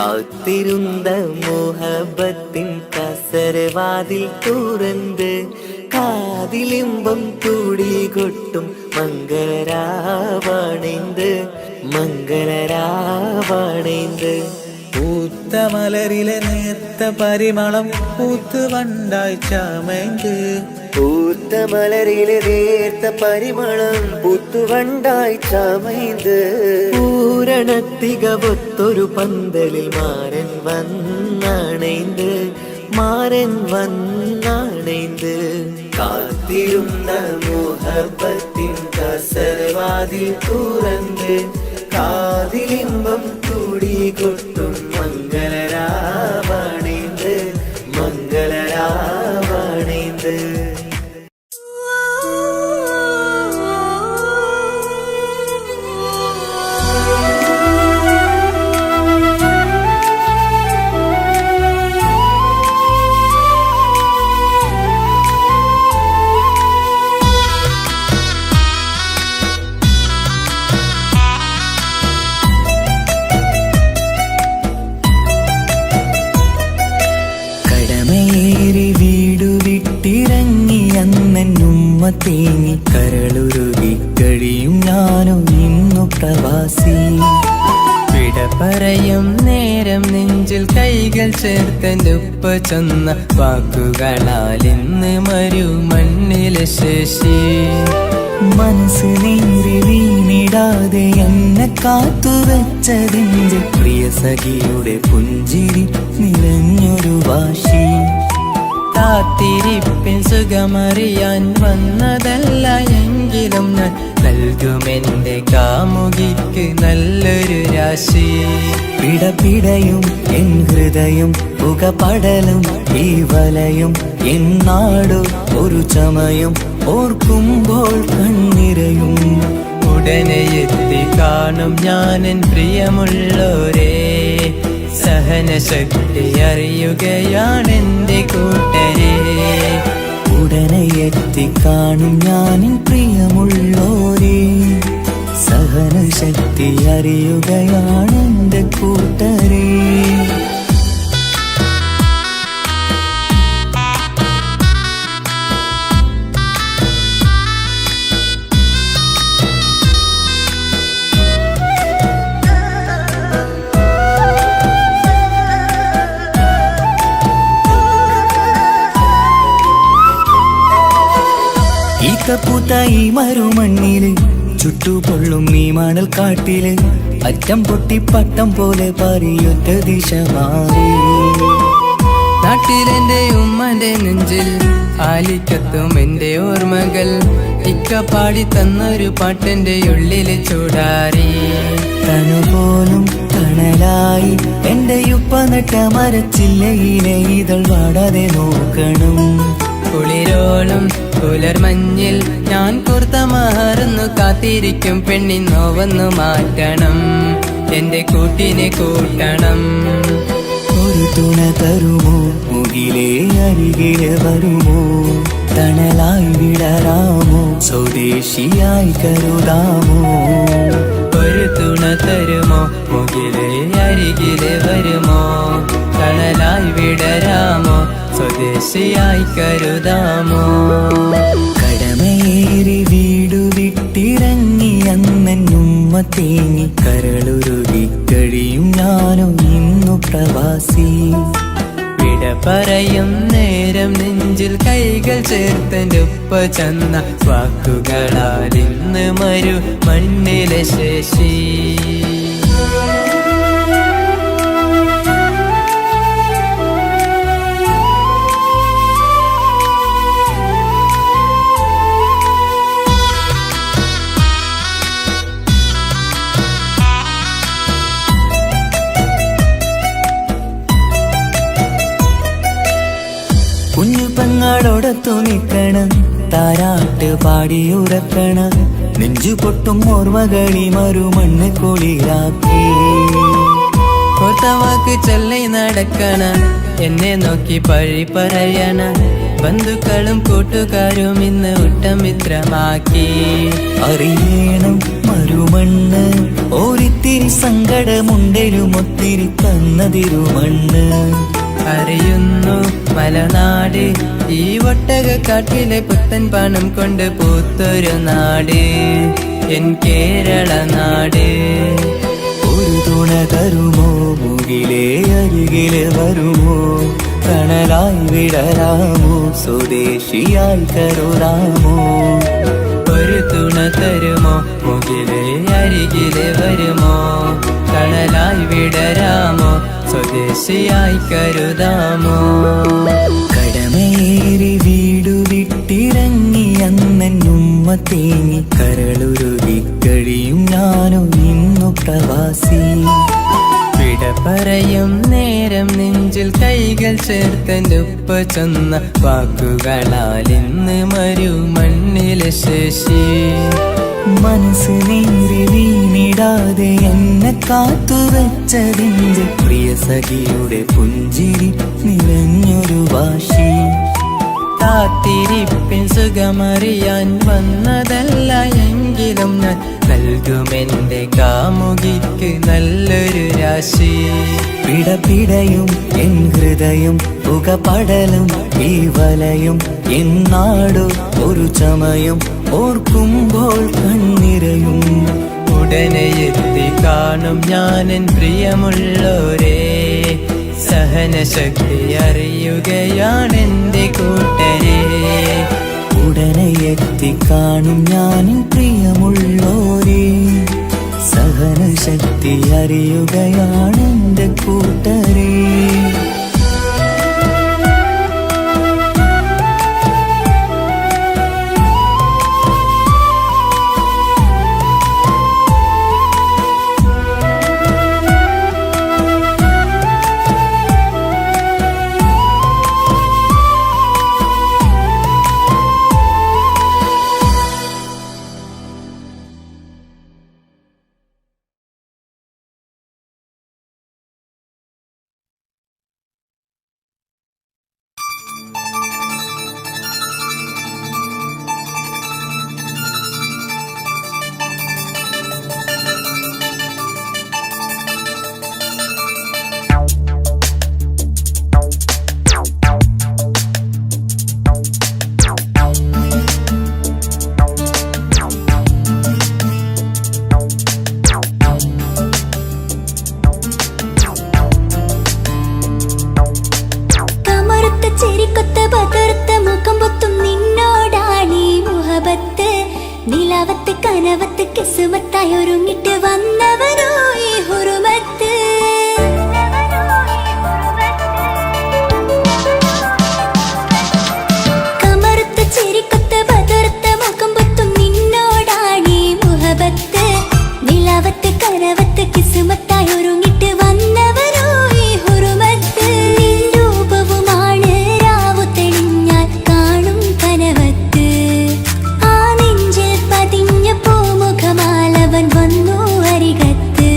കാത്തിരുന്ന മോഹബത്തിൻ കസരവാതിൽ തുറന്ന് കാതിലിമ്പം കൂടി കൊട്ടും മംഗളരാവണൈന്ത് മംഗളരാവണൈന്ത്. പൂത്ത മലരിലെ നേർത്ത പരിമളം പൂത്ത് വണ്ടായി ചമയ്ക്ക് പൂത്ത മലരിലെ നേർത്ത പരിമളം പൂത്തുവണ്ടായി ചമൈന്ത്. പൂരണത്തികവൊത്തൊരു പന്തലിൽ മാരൻ വന്നണൈന്ത് മാരൻ വന്നണൈന്ത്. കാത്തിരുന്ന മോഹബത്തിൻ കസരവാതിൽ തുറന്ന് കാതിലിമ്പം കൂടി കൊട്ടും മംഗളരാവണൈന്ത് മംഗളരാവണൈന്ത്. തേങ്ങി കരളുരുകി കഴിയും ഞാനും ഇന്നു പ്രവാസി. വിട പറയും നേരം നെഞ്ചിൽ കൈകൾ ചേർത്തെൻ്റുപ്പ ചെന്ന വാക്കുകളാൽ ഇന്ന് മരുമണ്ണിലെ ശേഷി. മനസ്സ് നീറി വീണിടാതെ എന്നെ കാത്തുവെച്ചതിൻ്റെ പ്രിയ സഖിയുടെ പുഞ്ചിരി നിറഞ്ഞൊരു വാശി. കാത്തിരിപ്പിൻ സുഖമറിയാൻ വന്നതല്ല എങ്കിലും ഞാൻ നൽകുമെന്റെ കാമുകിക്ക് നല്ലൊരു രാശി. പിടപിടയും എൻ ഹൃദയം പുകപടലും ഈ വലയും എന്നാടു ഒരു ചമയും ഓർക്കുമ്പോൾ കണ്ണിരയും. ഉടനെ എത്തി കാണും ഞാനെൻ പ്രിയമുള്ളോരേ, സഹനശക്തി അറിയുകയാണെന്റെ കൂട്ടരെ. ഉടനെ എത്തി കാണും ഞാനിൻ പ്രിയമുള്ളോരേ, സഹനശക്തി അറിയുകയാണെന്റെ കൂട്ടരെ. പൂത്ത ഈ മരുമണ്ണില് ചുട്ടുപൊള്ളും ഈ മണൽ കാട്ടില് അറ്റം പൊട്ടി പട്ടം പോലെ പറയൊറ്റ ദിശ മാറി. നാട്ടിലെന്റെ ഉമ്മന്റെ നെഞ്ചിൽ ആലിക്കത്തും എന്റെ ഓർമ്മകൾ ഇക്ക പാടി തന്നൊരു പാട്ടെന്റെ ഉള്ളില് ചൂടാറി. തണുപോലും തണലായി എന്റെ ഉപ്പ നട്ട മരച്ചില്ലയിലെ ഇതൾ വാടാതെ നോക്കണം. കുളിരോളും പുലർമഞ്ഞിൽ ഞാൻ കുർത്ത മാറുന്നു കാത്തിരിക്കും പെണ്ണിൻ നോവന്നു മാറ്റണം, എന്റെ കൂട്ടിനെ കൂട്ടണം. ഒരു തുണ തരുമോ മുകിലേ അരികിലെ വരുമോ, തണലായി വിടരാമോ സ്വദേശിയായി കരുതാമോ. ഒരു തുണ തരുമോ മുകിലേ അരികിലെ വരുമോ, തണലായി വിടരാമോ സ്വദേശിയായി കരുതാമോ. കടമയേറി വീടു വിട്ടിറങ്ങി അന്നുമ്മ തേങ്ങി കരളുരുകി കഴിയും ഞാനും ഇന്നു പ്രവാസി. വിട പറയും നേരം നെഞ്ചിൽ കൈകൾ ചേർത്തെൻ്റുപ്പ ചെന്ന വാക്കുകളാൽ ഇന്ന് മരുമണ്ണിലെ ശേഷി. കുഞ്ഞു പെങ്ങളോടൊത്തു നിൽക്കണം, താരാട്ട് പാടിയുറക്കണം, നെഞ്ചു പൊട്ടും ഓർമ്മകളി മറുമണ്ണ് കുളിരാക്കി. കൊത്തവാക്ക് ചൊല്ലി നടക്കണ, എന്നെ നോക്കി പഴി പറയണ, ബന്ധുക്കളും കൂട്ടുകാരും ഇന്ന് ഉട്ടമിത്രമാക്കി. അറിയണം മരു തിരുമണ്ണ് ഒരിത്തിരി സങ്കടമുണ്ടേലും ഒത്തിരി തന്ന തിരുമണ്ണ്. അറിയുന്നു മലനാട് ഈ ഒട്ടകക്കാട്ടിലെ പുത്തൻ പണം കൊണ്ട് പൂത്തൊരു നാട് എൻ കേരള നാട്. ഒരു തുണ തരുമോ മുകിലേ അരികില് വരുമോ കണലായി വിടരാമോ സ്വദേശിയായി കരുതാമോ. ഒരു തുണ തരുമോ മുകിലേ അരികിലെ വരുമോ കണലായി വിടരാമോ സ്വദേശിയായി കരുതാമോ. കടമേറി വീടു വിട്ടിറങ്ങി അന്നുമ്മ തേങ്ങി കരളുരുകി കഴിയും ഞാനും ഇന്നു പ്രവാസി. വിട പറയും നേരം നെഞ്ചിൽ കൈകൾ ചേർത്തൻ്റെ ഉപ്പ ചൊന്ന വാക്കുകളാൽ ഇന്ന് മരുമണ്ണിലെ ശേഷി. മനസ്സ് നീറി വീണിടാതെ എന്നെ കാത്തുവച്ചതിന്റെ പ്രിയ സഖിയുടെ പുഞ്ചിരി നിറഞ്ഞൊരു വാശി. കാത്തിരിപ്പിൻ സുഖമറിയാൻ വന്നതല്ല എങ്കിലും ഞാൻ നൽകുമെന്റെ കാമുകിക്ക് നല്ലൊരു രാശി. പിടപിടയും എൻ ഹൃദയം പുകപടലും ഈ വലയും എന്നാടു ഒരു ചമയം ഓർക്കുമ്പോൾ കണ്ണിരയും. ഉടനെ എത്തി കാണും ഞാനെൻ പ്രിയമുള്ളോരേ സഹനശക്തി അറിയുകയാണെന്റെ കൂട്ടരെ. ഉടനെ എത്തി കാണും ഞാനും പ്രിയമുള്ളോരേ സഹനശക്തി അറിയുകയാണെന്റെ കൂട്ടരേ. നിലാവത്ത് കനവത്ത് കിസുമത്തായി ഒരുങ്ങിട്ട് വന്നവരോ ഈ ഹുറുമത്ത്. കമറുത്ത ചിരിക്കൊത്ത ബദർത്ത മുഖം പൊത്തും നിന്നോടാണീ മുഹബത്ത്. നിലാവത്ത് കനവത്ത് കിസുമത്തായി ഒരുങ്ങിട്ട് വന്നവരോ ഈ ഹുറുമത്ത്. നിൻ രൂപവുമാണ് രാവു തെളിഞ്ഞാൽ കാണും കനവത്ത്. ആ നെഞ്ചിൽ പതിഞ്ഞ പൂമുഖമാലവൻ വന്നു അരികത്ത്.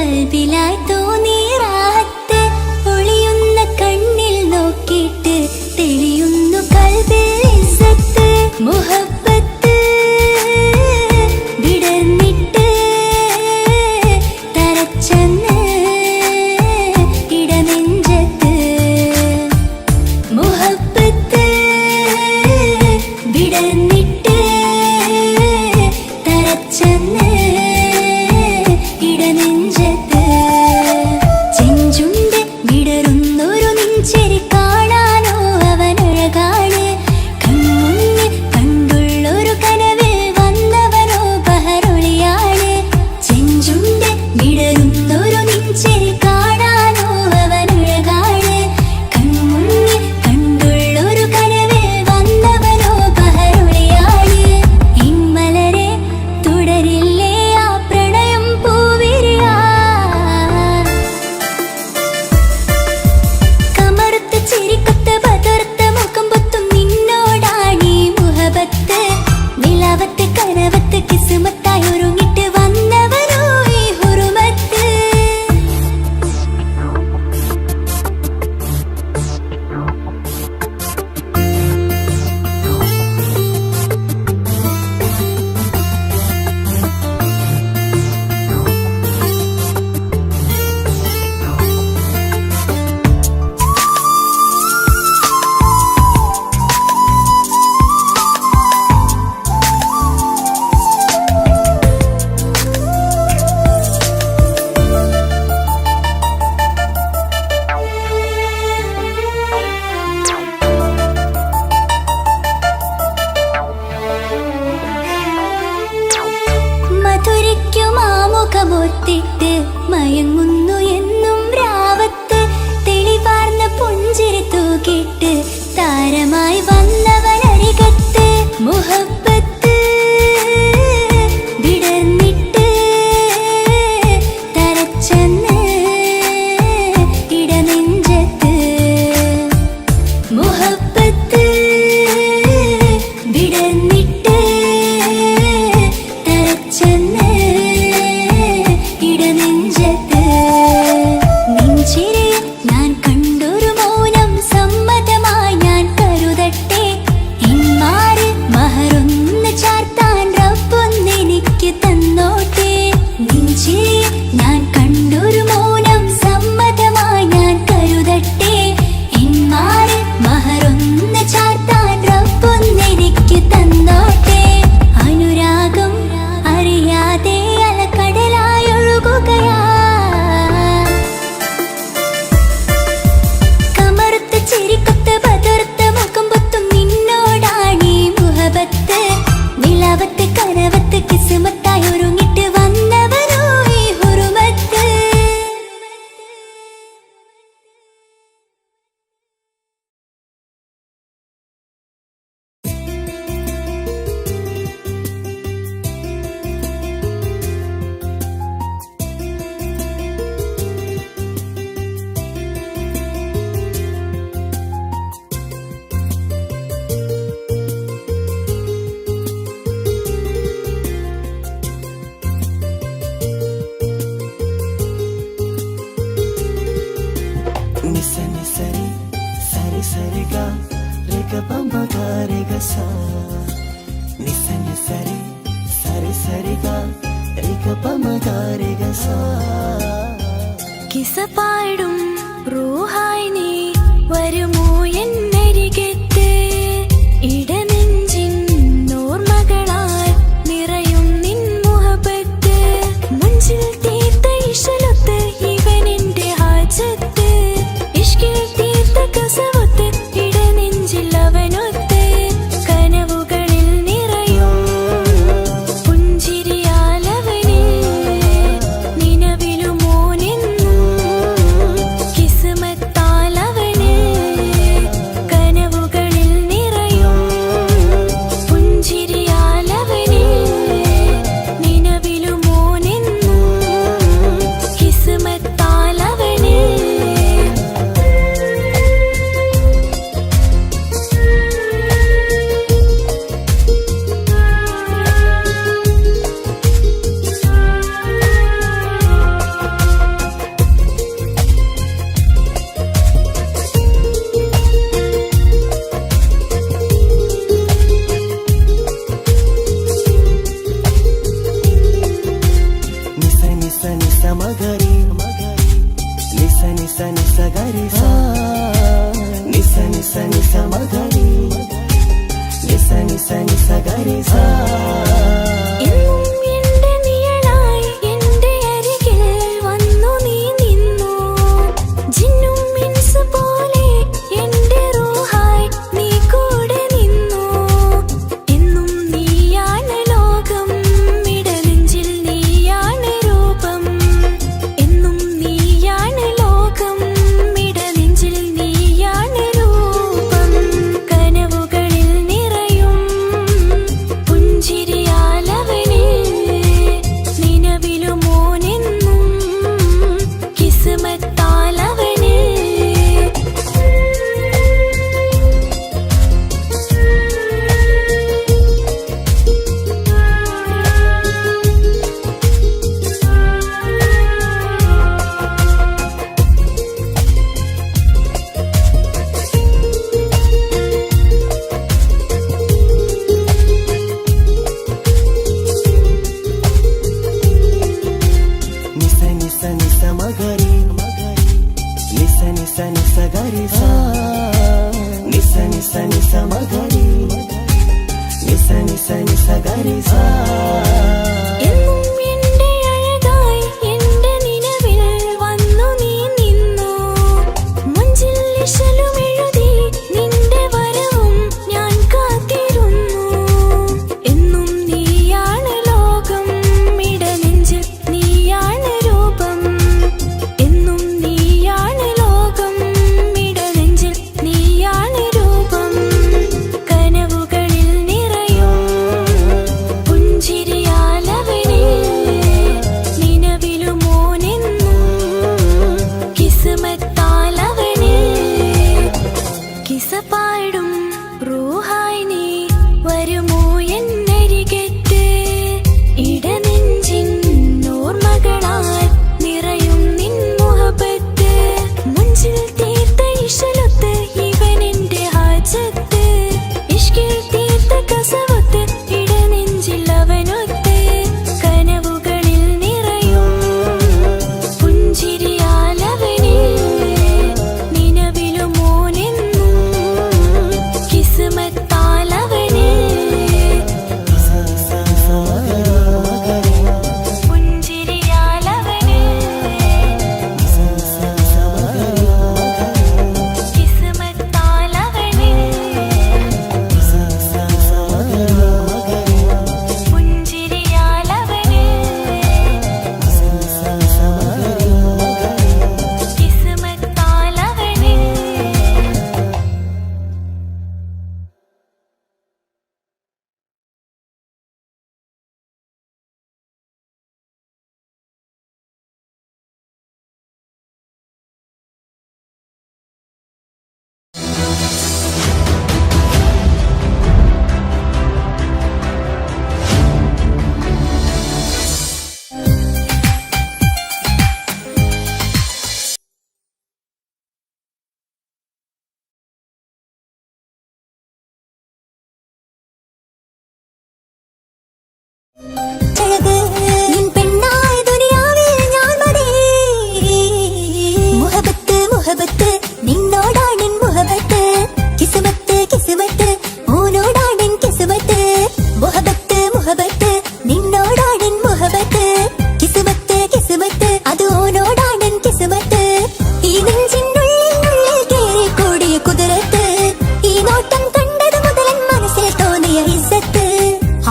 കൽബിലായി തോന്നി റാഹത്ത് ഒളിയുന്ന കണ്ണിൽ നോക്കിയിട്ട് തെളിയുന്നു കൽബിൽ ഇസ്സത്ത് മുഹബ്ബത്ത് വിടർന്നിട്ട് തരച്ചെന്ന് ഇടനെഞ്ചത്ത് മുഹബ്ബത്ത് വിടർന്നിട്ട് തരച്ചെന്ന് ഇടനെഞ്ചത്ത് ചെഞ്ചുണ്ട് വിടരുന്നൊരു നെഞ്ചരി കാണാനോ അവനഴകാണ് കൺമുന്നിൽ കണ്ടുള്ളൊരു കനവിൽ വന്നവനോ ബഹറൊളിയാണ് ചെഞ്ചുണ്ട് വിടരുന്നൊരു നെഞ്ചരി കാണാനോ അവനഴകാണ് കൺമുന്നിൽ കണ്ടുള്ളൊരു കനവിൽ വന്നവനോ ബഹറൊളിയാണ് ഇമ്മലരെ തുടരില്ലേ ആ പ്രണയം പൂവിരിയാ കമറുത്ത ചിരിക്കൊത്ത ബദർത്ത മുഖം പൊത്തും നിന്നോടാണീ മുഹബത്ത് നിലാവത്ത് കനവത്ത് കിസ്മത്തായി ഒരുങ്ങിട്ട് വന്നവരോ ഈ ഹുറുമത്ത് മധുരിക്കുമാമുഖമോർത്തിട്ട് മയങ്ങുന്നു എന്നും രാവത്ത് തെളിവാർന്ന പുഞ്ചിരി തൂക്കിട്ട് താരമായി വന്നവനരികത്ത് മുഹബ്ബത്ത് വിടർന്നിട്ട് തരച്ചെന്ന് ഇടനെഞ്ചത്ത് മുഹബ്ബത്ത് വിടർന്നിട്ട് തരച്ചെന്ന് ഇടനെഞ്ചത്ത് നെഞ്ചിരെ ഞാൻ കണ്ടൊരു മൗനം സമ്മതമായി ഞാൻ കരുതട്ടെ ഇന്മാര് മഹറൊന്ന് ചാർത്താൻ റബ്ബൊന്നെനിക്ക് തന്നോട്ടെ നെഞ്ചിരെ ഞാൻ കണ്ടൊരു മൗനം സമ്മതമായി ഞാൻ കരുതട്ടെ ഇന്മാര് മഹറൊന്ന് ചാർത്താൻ റബ്ബൊന്നെനിക്ക് തന്നോട്ടെ അനുരാഗം അറിയാതെ അലക്കടലായൊഴുകുകയാ കമറുത്ത ചിരിക്കൊത്ത ബദർത്ത മുഖം പൊത്തും നിന്നോടാണീ മുഹബത്ത് നിലാവത്ത് കനവത്ത് കിസ്മത്തായി ഒരുങ്ങിട്ട് വന്നവരോ ഈ ഹുറുമത്ത് నిస నిసరి సరి సరిగా రిగ పమగా రిగ సా నిస నిసరి సరి సరిగా రిగ పమగా రిగ సా കിസ പാടും റൂഹായി നീ വരുമോ എന്നരികത്ത് ഇടനെഞ്ചിൻ ഓർമ്മകളാൽ നിറയും നിൻ മുഹബത്ത് മുഞ്ചിൽ തീർത്ത ഇശലൊത്ത് ഇവനെന്റെ ഹാജത്ത് ഇഷ്കിൽ തീർത്ത കസവത്ത് ഇടനെഞ്ചിൽ അവനൊത്ത് കനവുകളിൽ നിറയും പുഞ്ചിരിയാലവന് നിലവിലുമോനെന്നും കിസ്മത്താൽ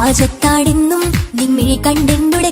ആകാശത്താടിന്നും നിമ്മിഴി കണ്ടെന്നുടെ